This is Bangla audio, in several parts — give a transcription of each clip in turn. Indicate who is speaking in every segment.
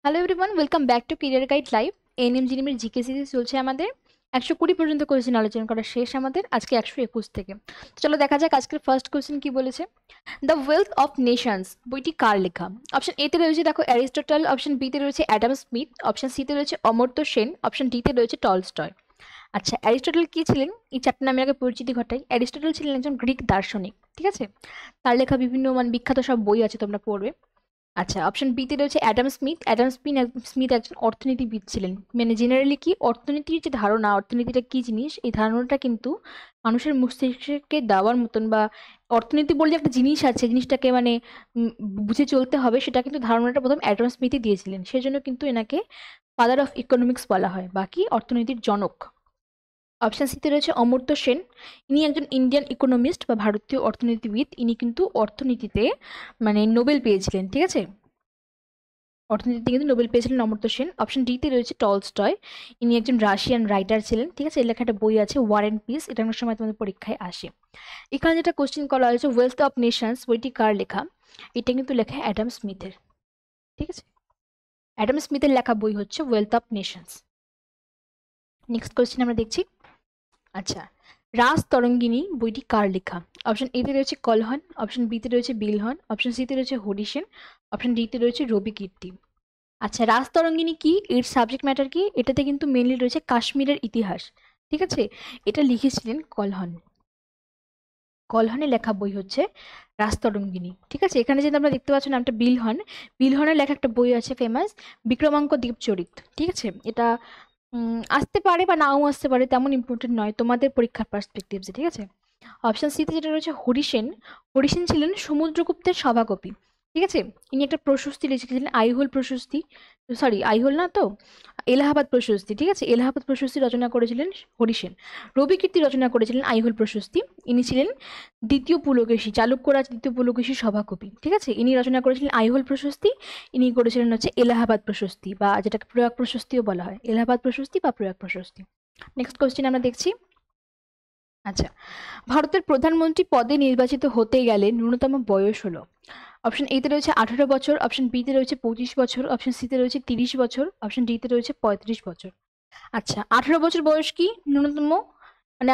Speaker 1: Hello everyone, welcome back to career guide live. ANM জিনিমের জিকে সিরিজ চলছে আমাদের। 120 পর্যন্ত কোয়েশ্চেন আলোচনা করা শেষ আমাদের আজকে 121 থেকে। তো চলো দেখা যাক আজকের ফার্স্ট কোয়েশ্চেন কি বলেছে। দ্য ওয়েলথ অফ নেশনস বইটি কার লেখা? অপশন এতে রয়েছে দেখো অ্যারিস্টটল, অপশন বিতে রয়েছে অ্যাডাম স্মিথ, অপশন সিতে রয়েছে অমর্ত্য সেন, অপশন ডিতে রয়েছে টলস্টয়। আচ্ছা, অ্যারিস্টটল কি ছিলেন এই চারটে নামে আগে পরিচিতি ঘটাই। অ্যারিস্টটল ছিলেন একজন গ্রিক দার্শনিক, ঠিক আছে। তার লেখা বিভিন্ন বিখ্যাত সব বই আছে, তোমরা পড়বে। আচ্ছা, অপশন বিতে রয়েছে অ্যাডাম স্মিথ। স্মিথ একজন অর্থনীতিবিদ ছিলেন। মানে জেনারেলি কি অর্থনীতির যে ধারণা, অর্থনীতিটা কি জিনিস, এই ধারণাটা কিন্তু মানুষের মস্তিষ্ককে দেওয়ার মতন, বা অর্থনীতি বললে একটা জিনিস আছে, জিনিসটাকে বুঝে চলতে হবে, সেটা কিন্তু ধারণাটা প্রথম অ্যাডাম স্মিথই দিয়েছিলেন। সেজন্য কিন্তু এনাকে ফাদার অফ ইকোনমিক্স বলা হয়, বাকি অর্থনীতির জনক। অপশন সিতে রয়েছে অমর্ত্য সেন। ইনি একজন ইন্ডিয়ান ইকোনমিস্ট বা ভারতীয় অর্থনীতিবিদ। ইনি কিন্তু অর্থনীতিতে নোবেল পেয়েছিলেন, ঠিক আছে। অর্থনীতিতে কিন্তু নোবেল পেয়েছিলেন অমর্ত্য সেন। অপশন ডিতে রয়েছে টলস্টয়। ইনি একজন রাশিয়ান রাইটার ছিলেন, ঠিক আছে। এর লেখা একটা বই আছে ওয়ার অ্যান্ড পিস, এটা অনেক সময় তোমাদের পরীক্ষায় আসে। এখানে যেটা কোশ্চেন করা হয়েছে, ওয়েলথ অফ নেশনস বইটি কার লেখা? এটা কিন্তু লেখা অ্যাডাম স্মিথের, ঠিক আছে। অ্যাডাম স্মিথের লেখা বই হচ্ছে wealth of Nations. Next question আমরা দেখছি। আচ্ছা, রাজ তরঙ্গিনী বইটি কার লেখা? অপশন এতে রয়েছে কলহন, অপশন বিতে রয়েছে বিলহন, অপশন সিতে রয়েছে হরিসেন, অপশন ডিতে রয়েছে রবি কীর্তি। আচ্ছা, রাজতরঙ্গিনী কি, এর সাবজেক্ট ম্যাটার কি? এটাতে কিন্তু মেনলি রয়েছে কাশ্মীরের ইতিহাস, ঠিক আছে। এটা লিখেছিলেন কলহন। কলহনের লেখা বই হচ্ছে রাজতরঙ্গিনী, ঠিক আছে। এখানে যেটা আমরা দেখতে পাচ্ছি নামটা বিলহন। বিলহনের লেখা একটা বই আছে ফেমাস, বিক্রমাঙ্ক দ্বীপচরিত, ঠিক আছে। এটা আসতে পারে বা নাও আসতে পারে, তেমন ইম্পর্টেন্ট নয় তোমাদের পরীক্ষার পার্সপেক্টিভসে, ঠিক আছে। অপশন সিতে যেটা রয়েছে হরিসেন। হরিসেন ছিলেন সমুদ্রগুপ্তের সভাকবি, ঠিক আছে। ইনি একটা প্রশস্তি লিখেছিলেন, আইহোল প্রশস্তি। সরি, আইহোল না তো, এলাহাবাদ প্রশস্তি, ঠিক আছে। এলাহাবাদ প্রশস্তি রচনা করেছিলেন হরিসেন। রবি কীর্তি রচনা করেছিলেন আইহোল প্রশস্তি। ইনি ছিলেন দ্বিতীয় পুলকেশী, চালুক্য রাজ দ্বিতীয় পুলকেশী সভাকবি, ঠিক আছে। ইনি রচনা করেছিলেন আইহোল প্রশস্তি। ইনি করেছিলেন হচ্ছে এলাহাবাদ প্রশস্তি, বা যেটাকে প্রয়াগ প্রশস্তিও বলা হয়, এলাহাবাদ প্রশস্তি বা প্রয়াগ প্রশস্তি। নেক্সট কোশ্চেন আমরা দেখছি। আচ্ছা, ভারতের প্রধানমন্ত্রী পদে নির্বাচিত হতে গেলে ন্যূনতম বয়স হলো? অপশন এতে রয়েছে 18 বছর, অপশন বিতে রয়েছে 25 বছর, অপশন সিতে রয়েছে 30 বছর, অপশন ডিতে রয়েছে 35 বছর। আচ্ছা, 18 বছর বয়স কি ন্যূনতম,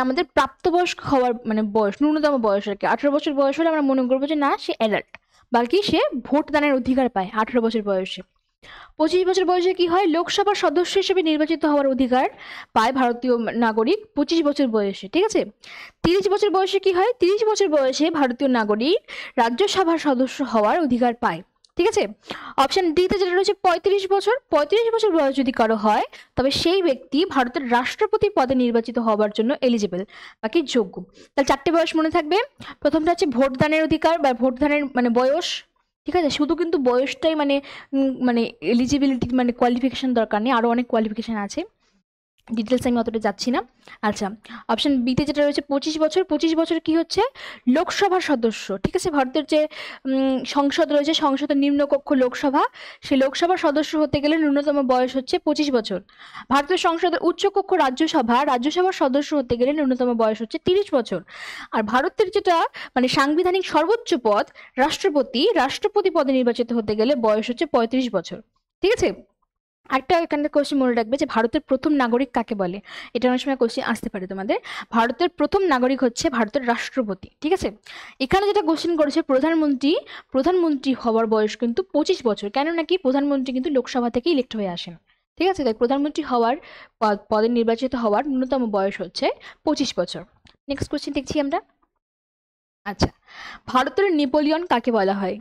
Speaker 1: আমাদের প্রাপ্তবয়স্ক হওয়ার বয়স, ন্যূনতম বয়স আর কি। 18 বছর বয়স হলে আমরা মনে করবো যে না, সে অ্যাডাল্ট, বাকি সে ভোট দানের অধিকার পায় 18 বছর বয়সে। 25 বছর বয়সে কি হয়, লোকসভার সদস্য হিসেবে নির্বাচিত হওয়ার অধিকার পায় ভারতীয় নাগরিক 25 বছর বয়সে, ঠিক আছে। 30 বছর বয়সে কি হয়, 30 বছর বয়সে ভারতীয় নাগরিক রাজ্যসভার সদস্য হওয়ার অধিকার পায়, ঠিক আছে। অপশন ডিতে যেটা রয়েছে 35 বছর, 35 বছর বয়স যদি কারো হয়, তবে সেই ব্যক্তি ভারতের রাষ্ট্রপতি পদে নির্বাচিত হওয়ার জন্য এলিজিবল, বাকি যোগ্য। তাহলে চারটে বয়স মনে থাকবে। প্রথমটা হচ্ছে ভোটদানের অধিকার বা ভোটদানের বয়স, ঠিক আছে। শুধু কিন্তু বয়সটাই এলিজিবিলিটি কোয়ালিফিকেশন দরকার নেই, আরও অনেক কোয়ালিফিকেশন আছে, ডিটেলস আমি অতটা যাচ্ছি না। আচ্ছা, অপশন বিতে যেটা রয়েছে 25 বছর, 25 বছর কি হচ্ছে লোকসভার সদস্য, ঠিক আছে। ভারতের যে সংসদ রয়েছে, সংসদের নিম্নকক্ষ লোকসভা, সেই লোকসভার সদস্য হতে গেলে ন্যূনতম বয়স হচ্ছে 25 বছর। ভারতের সংসদের উচ্চকক্ষ রাজ্যসভা, রাজ্যসভার সদস্য হতে গেলে ন্যূনতম বয়স হচ্ছে 30 বছর। আর ভারতের যেটা সাংবিধানিক সর্বোচ্চ পদ রাষ্ট্রপতি, রাষ্ট্রপতি পদে নির্বাচিত হতে গেলে বয়স হচ্ছে 35 বছর, ঠিক আছে। আরেকটা এখানে কোশ্চেন মনে রাখবে যে ভারতের প্রথম নাগরিক কাকে বলে, এটা অনেক সময় কোশ্চেন আসতে পারে তোমাদের। ভারতের প্রথম নাগরিক হচ্ছে ভারতের রাষ্ট্রপতি, ঠিক আছে। এখানে যেটা কোশ্চেন করেছে প্রধানমন্ত্রী, প্রধানমন্ত্রী হওয়ার বয়স কিন্তু 25 বছর, কেন নাকি প্রধানমন্ত্রী কিন্তু লোকসভা থেকে ইলেক্ট হয়ে আসেন, ঠিক আছে। তাই প্রধানমন্ত্রী হওয়ার পদে নির্বাচিত হওয়ার ন্যূনতম বয়স হচ্ছে 25 বছর। নেক্সট কোশ্চেন দেখছি আমরা। আচ্ছা, ভারতের নেপোলিয়ন কাকে বলা হয়?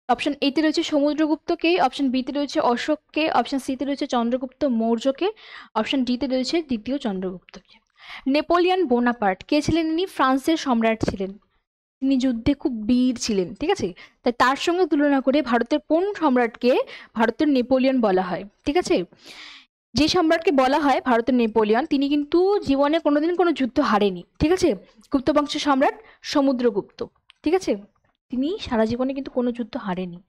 Speaker 1: অপশন এতে রয়েছে সমুদ্রগুপ্তকে, অপশন বিতে রয়েছে অশোককে, অপশন সিতে রয়েছে চন্দ্রগুপ্ত মৌর্যকে, অপশন ডিতে রয়েছে দ্বিতীয় চন্দ্রগুপ্তকে। নেপোলিয়ন বোনাপার্ট কে ছিলেন? ইনি ফ্রান্সের সম্রাট ছিলেন। তিনি যুদ্ধে খুব বীর ছিলেন, ঠিক আছে। তাই তার সঙ্গে তুলনা করে ভারতের কোন সম্রাটকে ভারতের নেপোলিয়ন বলা হয়, ঠিক আছে। যে সম্রাটকে বলা হয় ভারতের নেপোলিয়ন, তিনি কিন্তু জীবনে কোনোদিন কোনো যুদ্ধ হারেনি, ঠিক আছে। গুপ্ত বংশের সম্রাট সমুদ্রগুপ্ত, ঠিক আছে। তিনি সারা জীবনে কিন্তু কোনো যুদ্ধ হারেনি,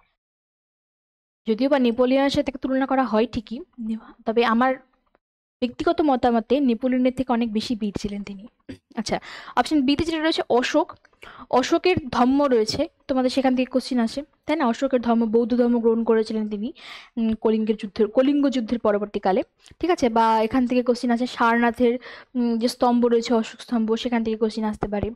Speaker 1: যদিও বা নেপোলিয়নের সাথে তাকে তুলনা করা হয় ঠিকই, তবে আমার ব্যক্তিগত মতামতে নেপোলিয়নের থেকে অনেক বেশি বীর ছিলেন তিনি। আচ্ছা, অপশন বিতে যেটা রয়েছে অশোক, অশোকের ধর্ম রয়েছে, তোমাদের সেখান থেকে কোশ্চিন আসে, তাই না? অশোকের ধর্ম, বৌদ্ধ ধর্ম গ্রহণ করেছিলেন তিনি কলিঙ্গ যুদ্ধের পরবর্তীকালে, ঠিক আছে? বা এখান থেকে কোশ্চিন আসে সারনাথের যে স্তম্ভ রয়েছে, অশোক স্তম্ভ, সেখান থেকে কোশ্চিন আসতে পারে।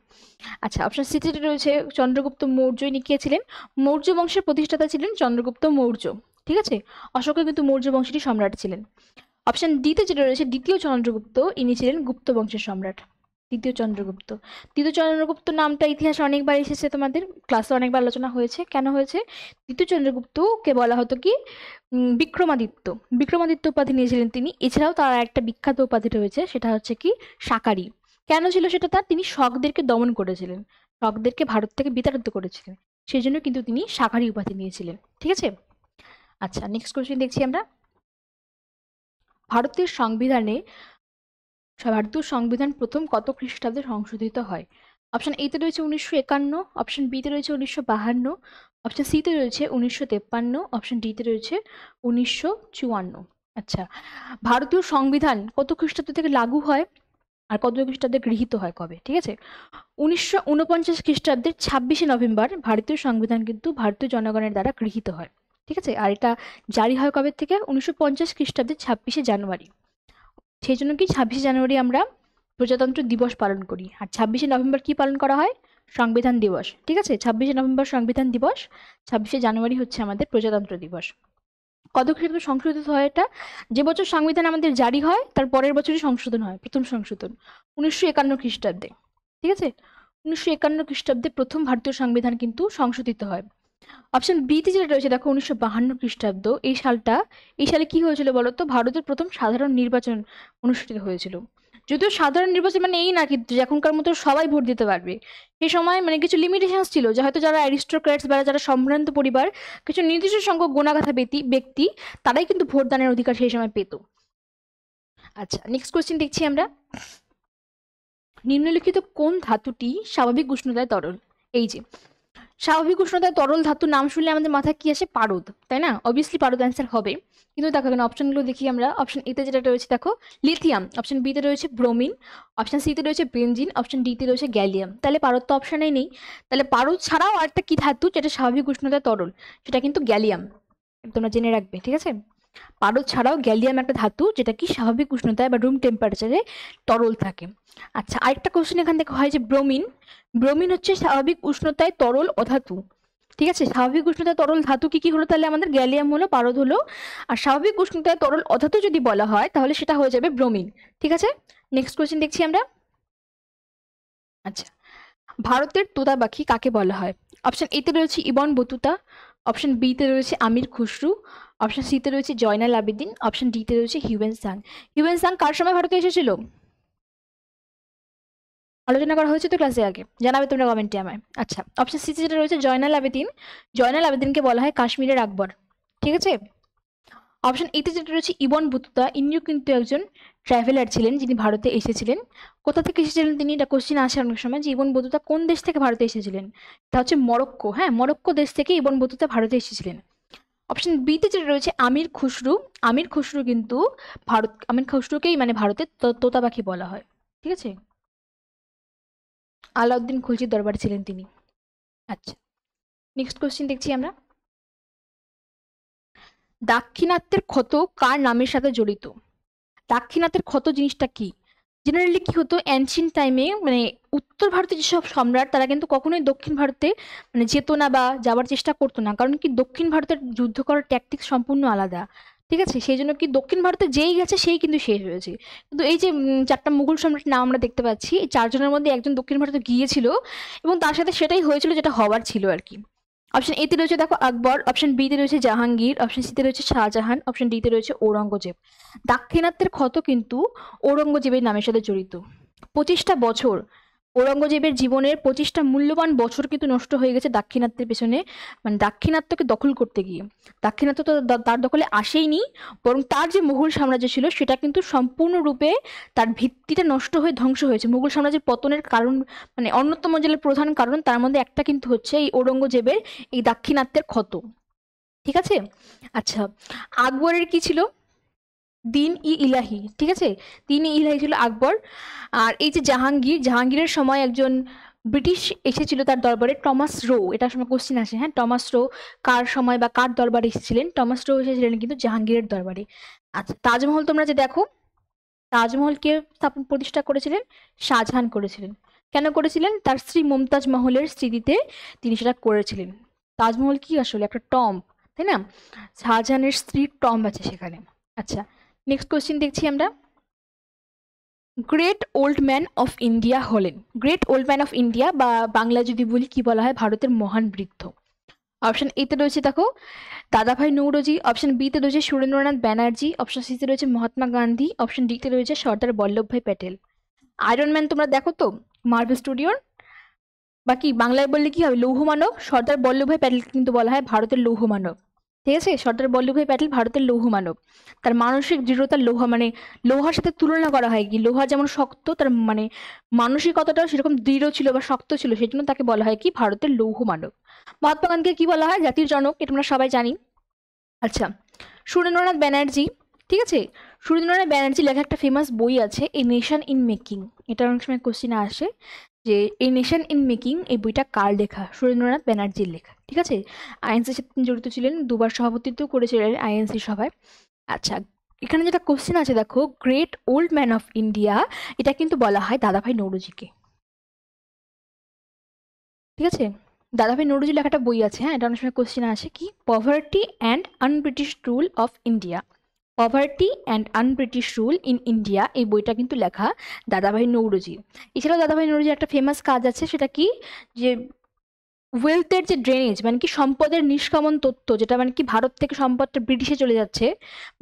Speaker 1: আচ্ছা, অপশন সি যেটা রয়েছে চন্দ্রগুপ্ত মৌর্য, ইনি কে ছিলেন? মৌর্য বংশের প্রতিষ্ঠাতা ছিলেন চন্দ্রগুপ্ত মৌর্য, ঠিক আছে? অশোকও কিন্তু মৌর্য বংশেরই সম্রাট ছিলেন। অপশন ডিতে যেটা রয়েছে দ্বিতীয় চন্দ্রগুপ্ত, ইনি ছিলেন গুপ্ত বংশের সম্রাট, দ্বিতীয় চন্দ্রগুপ্ত। দ্বিতীয় চন্দ্রগুপ্ত নামটা ইতিহাসে অনেকবার এসেছে, তোমাদের ক্লাসে অনেকবার আলোচনা হয়েছে। কেন হয়েছে? দ্বিতীয় চন্দ্রগুপ্তকে বলা হতো কি বিক্রমাদিত্য, বিক্রমাদিত্য উপাধি নিয়েছিলেন তিনি। এছাড়াও তার একটা বিখ্যাত উপাধি রয়েছে, সেটা হচ্ছে কি শাকারি। কেন ছিল সেটা? তার তিনি শকদেরকে দমন করেছিলেন, শকদেরকে ভারত থেকে বিতাড়িত করেছিলেন, সেই জন্য কিন্তু তিনি শাকারি উপাধি নিয়েছিলেন, ঠিক আছে? আচ্ছা, নেক্সট কোশ্চেন দেখছি আমরা। ভারতীয় সংবিধান প্রথম কত খ্রিস্টাব্দে সংশোধিত হয়? অপশন এতে রয়েছে 1951, অপশন বিতে রয়েছে 1952, অপশন সিতে রয়েছে 1953, অপশন ডিতে রয়েছে 1954। আচ্ছা, ভারতীয় সংবিধান কত খ্রিস্টাব্দ থেকে লাগু হয় আর কত খ্রিস্টাব্দে গৃহীত হয় কবে? ঠিক আছে, 1949 খ্রিস্টাব্দের 26শে নভেম্বর ভারতীয় সংবিধান কিন্তু ভারতীয় জনগণের দ্বারা গৃহীত হয়, ঠিক আছে? আর এটা জারি হয় কবে থেকে? 1950 খ্রিস্টাব্দের 26শে জানুয়ারি। সেই জন্য কি 26শে জানুয়ারি আমরা প্রজাতন্ত্র দিবস পালন করি, আর 26শে নভেম্বর কি পালন করা হয়? সংবিধান দিবস, ঠিক আছে? 26শে নভেম্বর সংবিধান দিবস, 26শে জানুয়ারি হচ্ছে আমাদের প্রজাতন্ত্র দিবস। কত খ্রিস্টাব্দে সংশোধিত হয় এটা? যে বছর সংবিধান আমাদের জারি হয় তার পরের বছরই সংশোধন হয়, প্রথম সংশোধন 1951 খ্রিস্টাব্দে, ঠিক আছে? 1951 খ্রিস্টাব্দে প্রথম ভারতীয় সংবিধান কিন্তু সংশোধিত হয়। অপশন বিতে যেটা রয়েছে দেখো 1952 খ্রিস্টাব্দ, এই সালে কি হয়েছিল বলতো? ভারতের প্রথম সাধারণ নির্বাচন অনুষ্ঠিত হয়েছিল। যদিও সাধারণ নির্বাচন মানে এই না কিন্তু এখনকার মতো সবাই ভোট দিতে পারবে, সেই সময় মানে কিছু লিমিটেশনস ছিল, যে হয়তো যারা অ্যারিস্টোক্র্যাটস বা যারা সম্ভ্রান্ত পরিবার, কিছু নির্দিষ্ট সংখ্যক গোনাগাথা ব্যক্তি তারাই কিন্তু ভোটদানের অধিকার সেই সময় পেত। আচ্ছা, নেক্সট কোশ্চেন দেখছি আমরা। নিম্নলিখিত কোন ধাতুটি স্বাভাবিক উষ্ণতায় তরল? এই যে স্বাভাবিক উষ্ণতায় তরল ধাতুর নাম শুনলে আমাদের মাথায় কি আসে? পারদ, তাই না? অবভিয়াসলি পারদ অ্যান্সার হবে, কিন্তু দেখো এখানে অপশনগুলো দেখি আমরা। অপশন এতে যেটা রয়েছে দেখো লিথিয়াম, অপশন বিতে রয়েছে ব্রোমিন, অপশন সিতে রয়েছে বেনজিন, অপশন ডিতে রয়েছে গ্যালিয়াম। তাহলে পারদ তো অপশনেই নেই। তাহলে পারদ ছাড়াও আরেকটা কি ধাতু যেটা স্বাভাবিক উষ্ণতায় তরল, সেটা কিন্তু গ্যালিয়াম, তোমরা জেনে রাখবে, ঠিক আছে? পারদ ছাড়াও গ্যালিয়াম একটা ধাতু যেটা কি স্বাভাবিক উষ্ণতায় বা রুম টেম্পারেচারে তরল থাকে। আচ্ছা, আরেকটা কোশ্চেন এখান থেকে হয় যে ব্রোমিন, ব্রোমিন হচ্ছে স্বাভাবিক উষ্ণতায় তরল অধাতু, ঠিক আছে? স্বাভাবিক উষ্ণতায় তরল ধাতু কি কি হলো? তাহলে আমাদের গ্যালিয়াম হলো, পারদ হলো, আর স্বাভাবিক উষ্ণতায় তরল অধাতু যদি বলা হয় তাহলে সেটা হয়ে যাবে ব্রোমিন, ঠিক আছে? নেক্সট কোশ্চেন দেখছি আমরা। আচ্ছা, ভারতের তোতা পাখি কাকে বলা হয়? অপশন এতে রয়েছে ইবন বতুতা, অপশন বিতে রয়েছে আমির খুসরু, অপশন সিতে রয়েছে জয়নাল আবেদিন, অপশন ডিতে রয়েছে হিউয়েন সাং। হিউয়েন সাং কার সময় ভারতে এসেছিল? আলোচনা করা হয়েছে তো ক্লাসে আগে, জানাবে তোমরা কমেন্টে আমায়। আচ্ছা, অপশন সিতে যেটা রয়েছে জয়নাল আবেদিন, জয়নাল আবেদিনকে বলা হয় কাশ্মীরের আকবর, ঠিক আছে? অপশন এতে যেটা রয়েছে ইবন বতুতা, ইনিও কিন্তু একজন ট্রাভেলার ছিলেন যিনি ভারতে এসেছিলেন। কোথা থেকে এসেছিলেন তিনি? এটা কোশ্চিন আসে অনেক সময় যে ইবন বতুতা কোন দেশ থেকে ভারতে এসেছিলেন। তা হচ্ছে মরক্কো, হ্যাঁ, মরক্কো দেশ থেকে ইবন বতুতা ভারতে এসেছিলেন। অপশন বিতে যেটা রয়েছে আমির খুসরু, আমির খুসরু কিন্তু আমির খুসরুকেই মানে ভারতের তোতা পাখি বলা হয়, ঠিক আছে? আলাউদ্দিন খুলজির দরবারে ছিলেন তিনি। আচ্ছা, নেক্সট কোশ্চিন দেখছি আমরা। দাক্ষিণাত্যের ক্ষত কার নামের সাথে জড়িত? দাক্ষিণাত্যের ক্ষত জিনিসটা কি? জেনারেলি কি হতো অ্যানশিয়েন্ট টাইমে, মানে উত্তর ভারতের যেসব সম্রাট তারা কিন্তু কখনোই দক্ষিণ ভারতে মানে যেত না বা যাওয়ার চেষ্টা করতো না, কারণ কি দক্ষিণ ভারতের যুদ্ধ করার ট্যাকটিক্স সম্পূর্ণ আলাদা, ঠিক আছে? সেই জন্য কি দক্ষিণ ভারতে যেই গেছে সেই কিন্তু শেষ হয়েছে। কিন্তু এই যে চারটা মুঘল সম্রাটের নাম আমরা দেখতে পাচ্ছি, এই চারজনের মধ্যে একজন দক্ষিণ ভারতে গিয়েছিল এবং তার সাথে সেটাই হয়েছিল যেটা হওয়ার ছিল আর কি। অপশন এতে রয়েছে দেখো আকবর, অপশন বিতে রয়েছে জাহাঙ্গীর, অপশন সিতে রয়েছে শাহজাহান, অপশন ডিতে রয়েছে ঔরঙ্গজেব। দাক্ষিণাত্যের ক্ষত কিন্তু ঔরঙ্গজেবের নামের সাথে জড়িত। 25টা বছর ঔরঙ্গজেবের জীবনের 25টা মূল্যবান বছর কিন্তু নষ্ট হয়ে গেছে দাক্ষিণাত্যের পেছনে, মানে দাক্ষিণাত্যকে দখল করতে গিয়ে। দাক্ষিণাত্য তো তার দখলে আসেইনি, বরং তার যে মুঘল সাম্রাজ্য ছিল সেটা কিন্তু সম্পূর্ণরূপে তার ভিত্তিটা নষ্ট হয়ে ধ্বংস হয়েছে। মুঘল সাম্রাজ্যের পতনের কারণ মানে অন্যতম যে প্রধান কারণ তার মধ্যে একটা কিন্তু হচ্ছে এই ঔরঙ্গজেবের এই দাক্ষিণাত্যের ক্ষত, ঠিক আছে? আচ্ছা, আকবরের কি ছিল? দিন ই ইলাহি, ঠিক আছে, দিন ই ইলাহি ছিল আকবর। আর এই যে জাহাঙ্গীর, জাহাঙ্গীরের সময় একজন ব্রিটিশ এসেছিল তার দরবারে, টমাস রো, এটার সময় কোশ্চিন আসে, হ্যাঁ, টমাস রো কার সময় বা কার দরবারে এসেছিলেন? টমাস রো এসেছিলেন কিন্তু জাহাঙ্গীরের দরবারে। আচ্ছা, তাজমহল তোমরা যে দেখো, তাজমহল কে স্থাপন প্রতিষ্ঠা করেছিলেন? শাহজাহান করেছিলেন। কেন করেছিলেন? তার স্ত্রী মুমতাজ মহলের স্মৃতিতে তিনি সেটা করেছিলেন। তাজমহল কি আসলে একটা টম্ব, তাই না? শাহজাহানের স্ত্রীর টম্ব আছে সেখানে। আচ্ছা, নেক্সট কোশ্চেন দেখছি আমরা। Great old man of India হলেন, great old man of India বা বাংলা যদি বলি কি বলা হয়? ভারতের মহান বৃদ্ধ। অপশন এতে রয়েছে দেখো দাদাভাই নৌরোজি, অপশন বিতে রয়েছে সুরেন্দ্রনাথ ব্যানার্জি, অপশন সিতে রয়েছে মহাত্মা গান্ধী, অপশন ডিতে রয়েছে সর্দার বল্লভভাই প্যাটেল। আয়রন ম্যান তোমরা দেখো তো মার্ভেল স্টুডিওর, বাকি বাংলায় বললে কি হবে? লৌহ মানব। সর্দার বল্লভভাই প্যাটেলকে কিন্তু বলা হয় ভারতের লৌহ মানব, ঠিক আছে? সর্দার বল্লভভাই প্যাটেল ভারতের লৌহ মানব। তার মানসিক দৃঢ়তার লোহা, মানে লোহার সাথে তুলনা করা হয় কি, লোহা যেমন শক্ত, তার মানে মানসিকতাটাও সেরকম দৃঢ় ছিল বা শক্ত ছিল, সেই জন্য তাকে বলা হয় কি ভারতের লৌহ মানব। মহাত্মা গান্ধীকে কি বলা হয়? জাতির জনক, এটা আমরা সবাই জানি। আচ্ছা, সুরেন্দ্রনাথ ব্যানার্জি, ঠিক আছে, সুরেন্দ্রনাথ ব্যানার্জি লেখা একটা ফেমাস বই আছে এ নেশন ইন মেকিং, এটা অনেক সময় কোশ্চিনে আসে যে এ নেশন ইন মেকিং এই বইটা কার লেখা? সুরেন্দ্রনাথ ব্যানার্জির লেখা, ঠিক আছে। আইএনসির সাথে তিনি জড়িত ছিলেন, দুবার সভাপতিত্ব করেছিলেন আইএনসি সভায়। আচ্ছা, এখানে যেটা কোশ্চেন আছে দেখো, great old man of India, এটা কিন্তু বলা হয় দাদাভাই নৌরোজিকে, ঠিক আছে। দাদাভাই নৌরোজি লেখা একটা বই আছে, হ্যাঁ, এটা অনেক সময় কোশ্চেন আসে কি, poverty and un-British rule of India, poverty and un-British rule in India, এই বইটা কিন্তু লেখা দাদাভাই নৌরোজি। এছাড়াও দাদাভাই নৌরোজির একটা ফেমাস কাজ আছে, সেটা কি, যে ওয়েলথের যে ড্রেনেজ, মানে কি সম্পদের নিষ্কামন তথ্য, যেটা মানে কি ভারত থেকে সম্পদটা ব্রিটিশে চলে যাচ্ছে,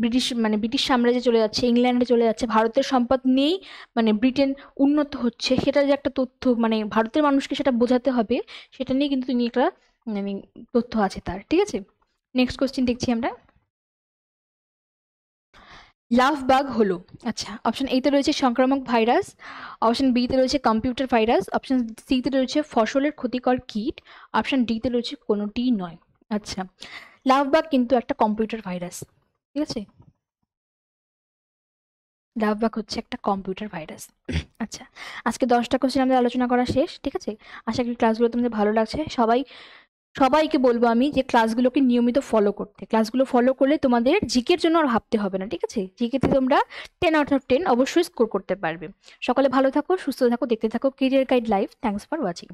Speaker 1: ব্রিটিশ মানে ব্রিটিশ সাম্রাজ্যে চলে যাচ্ছে, ইংল্যান্ডে চলে যাচ্ছে, ভারতের সম্পদ নেই, মানে ব্রিটেন উন্নত হচ্ছে, সেটা যে একটা তথ্য, মানে ভারতের মানুষকে সেটা বোঝাতে হবে, সেটা নিয়ে কিন্তু তিনি একটা মানে তথ্য আছে তার, ঠিক আছে। নেক্সট কোশ্চেন দেখছি আমরা। লাভ বাগ হলো, আচ্ছা, অপশন এতে রয়েছে সংক্রামক ভাইরাস, অপশন বিতে রয়েছে কম্পিউটার ভাইরাস, অপশন সিতে রয়েছে ফসলের ক্ষতিকর কীট, অপশন ডিতে রয়েছে কোনোটি নয়। আচ্ছা, লাভ বাগ কিন্তু একটা কম্পিউটার ভাইরাস, ঠিক আছে, লাভ বাগ হচ্ছে একটা কম্পিউটার ভাইরাস। আচ্ছা, আজকে 10টা কোশ্চেন আমাদের আলোচনা করা শেষ, ঠিক আছে। আশা করি ক্লাসগুলো তোমাদের ভালো লাগছে। সবাইকে বলবো আমি যে ক্লাসগুলোকে নিয়মিত ফলো করতে, ক্লাসগুলো ফলো করলে তোমাদের জিকের জন্য আর ভাবতে হবে না, ঠিক আছে। জিকেতে তোমরা 10 out of 10 অবশ্যই স্কোর করতে পারবে। সকলে ভালো থাকো, সুস্থ থাকো, দেখতে থাকো career guide live. Thanks for watching.